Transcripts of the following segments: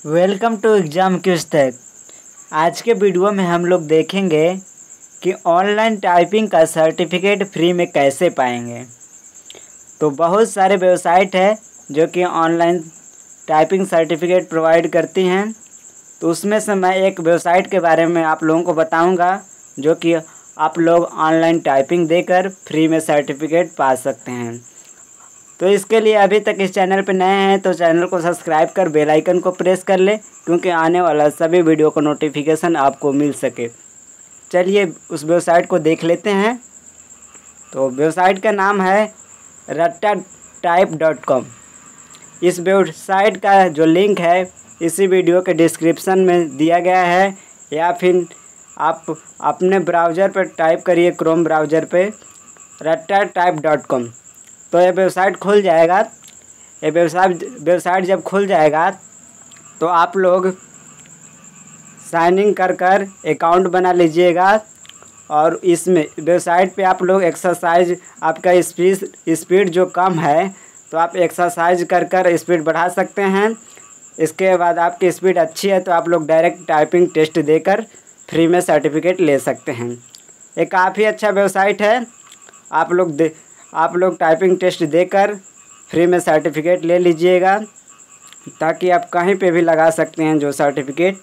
Welcome to exam quiz tech. आज के video में हम लोग देखेंगे कि ऑनलाइन टाइपिंग का सर्टिफिकेट फ्री में कैसे पाएंगे। तो बहुत सारे वेबसाइट है जो कि ऑनलाइन टाइपिंग सर्टिफिकेट प्रोवाइड करती हैं। तो उसमें से मैं एक वेबसाइट के बारे में आप लोगों को बताऊंगा जो कि आप लोग ऑनलाइन टाइपिंग देकर फ्री में सर्टिफिकेट पा सकते हैं। तो इसके लिए अभी तक इस चैनल पर नए हैं तो चैनल को सब्सक्राइब कर बेल आइकन को प्रेस कर ले, क्योंकि आने वाला सभी वीडियो का नोटिफिकेशन आपको मिल सके। चलिए उस वेबसाइट को देख लेते हैं। तो वेबसाइट का नाम है rattatype.com। इस वेबसाइट का जो लिंक है इसी वीडियो के डिस्क्रिप्शन में दिया गया है, या फिर आप अपने ब्राउज़र पर टाइप करिए क्रोम ब्राउज़र पे rattatype.com। तो ये वेबसाइट खुल जाएगा। ये वेबसाइट जब खुल जाएगा तो आप लोग साइन इन कर अकाउंट बना लीजिएगा, और इसमें वेबसाइट पे आप लोग एक्सरसाइज, आपका स्पीड जो कम है तो आप एक्सरसाइज कर स्पीड बढ़ा सकते हैं। इसके बाद आपकी स्पीड अच्छी है तो आप लोग डायरेक्ट टाइपिंग टेस्ट देकर फ्री में सर्टिफिकेट ले सकते हैं। ये काफ़ी अच्छा वेबसाइट है। आप लोग टाइपिंग टेस्ट देकर फ्री में सर्टिफिकेट ले लीजिएगा, ताकि आप कहीं पे भी लगा सकते हैं जो सर्टिफिकेट।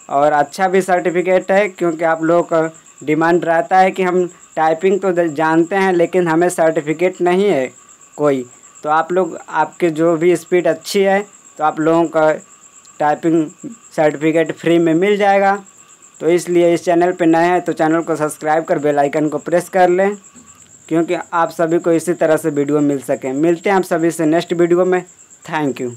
और अच्छा भी सर्टिफिकेट है, क्योंकि आप लोगों का डिमांड रहता है कि हम टाइपिंग तो जानते हैं लेकिन हमें सर्टिफिकेट नहीं है कोई। तो आप लोग, आपके जो भी स्पीड अच्छी है तो आप लोगों का टाइपिंग सर्टिफिकेट फ्री में मिल जाएगा। तो इसलिए इस चैनल पे नए हैं तो चैनल को सब्सक्राइब कर बेल आइकन को प्रेस कर लें, क्योंकि आप सभी को इसी तरह से वीडियो मिल सकें। मिलते हैं आप सभी से नेक्स्ट वीडियो में। Thank you.